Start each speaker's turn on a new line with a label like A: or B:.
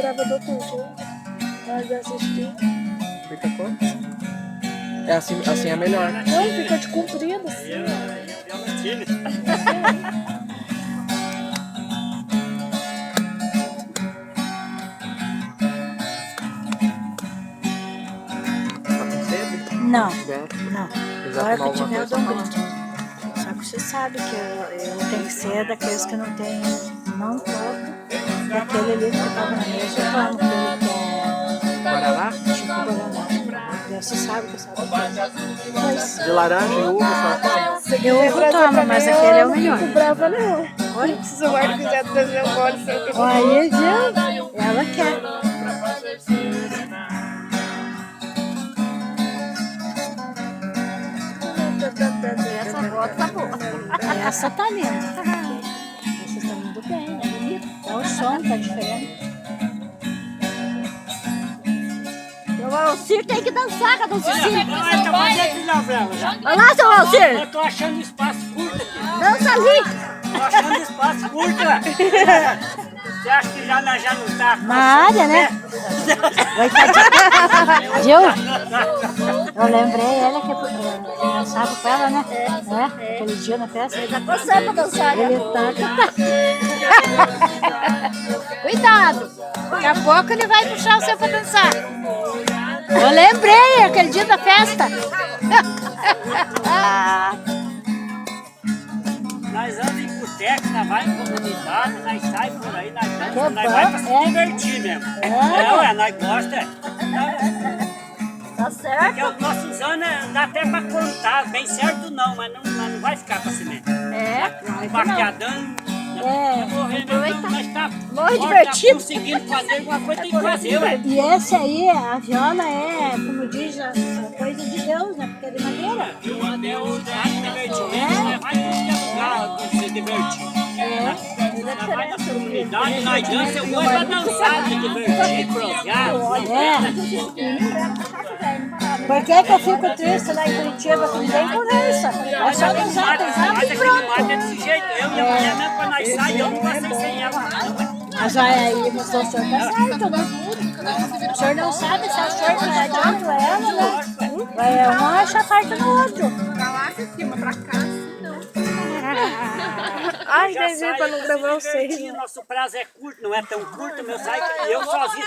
A: gravador com jogo. Nós assistimos.
B: Fica como? É assim é melhor.
A: Não, fica de comprido assim.
C: Não,
B: Bebe.
C: não.
B: Quiser
C: Agora
B: tomar
C: que eu
B: alguma
C: tiver, eu
B: coisa,
C: dou um
B: toma.
C: brinde. Só que você sabe que eu tenho que ser daqueles que não tem, não toco. Daquele ali que tava na mesa, eu tomo, porque ele
B: Guaraná?
C: quer tipo Guaraná. Você sabe que eu sabe. Mas
B: De laranja e uva, só.
C: eu tomo, mas aquele é o melhor.
A: Não fico brava, não.
C: Oi?
A: Se o Marco quiser trazer um gole, seu que eu vou.
C: Aí, viu? Ela quer.
D: Essa foto tá boa.
C: Essa tá linda. Essa tá muito bem, é bonita. É o som, tá diferente.
D: O Alcir tem que dançar com a Dulcezinha.
E: Olha, tá fazendo novela já.
D: Olha lá, seu Alcir.
E: Eu tô achando espaço curto aqui.
D: Dança ali.
E: Tô achando espaço curto. Você acha que já não tá?
C: Na área, né? Vai tá Viu? Eu lembrei ela que dançava com ela, né? É, aquele dia na festa.
D: Ele tá coçando pra dançar. Né?
C: Ele tá.
D: Cuidado. Daqui a pouco ele vai puxar você pra dançar.
C: Eu lembrei aquele dia da festa.
E: Nós vamos em boteco, nós vai em comunidade, nós sai por aí, nós dança,
C: Que
E: nós
C: bom,
E: vai pra se
C: é.
E: divertir mesmo.
C: É.
E: Nós gosta.
D: Tá certo?
E: Porque os nossos anos dá até pra contar, bem certo não, mas não vai ficar pra cima. Vaqueadando. Morrendo, nós tá
D: divertido.
E: conseguindo fazer alguma coisa, tem que fazer, ué.
C: E esse aí, a viola é, como diz, a coisa de Deus, né? Porque é de madeira.
E: Deus dá divertimento, nós vai em qualquer lugar se divertir. Nós vai na comunidade, nós dançamos, eu gosto de dançar, de divertir, prosear.
C: Por que que eu fico triste lá em Curitiba que ninguém conversa? É só dançar
E: Mas
C: e
E: aqui no mato é
C: pronto.
E: desse jeito, eu e a mulher mesmo, quando nós saímos, eu não passei sem ela.
C: Mas aí o senhor tá certo, né? O senhor não sabe se a senhor não é de outro ela, né? Um acha parte no outro.
A: Pra lá se cima, pra cá assim não. Ai,
E: Já
A: entendi, pra não gravar
E: se
A: vocês.
E: divertir, nosso prazo é curto, não é tão curto, meu sai, eu sozinho.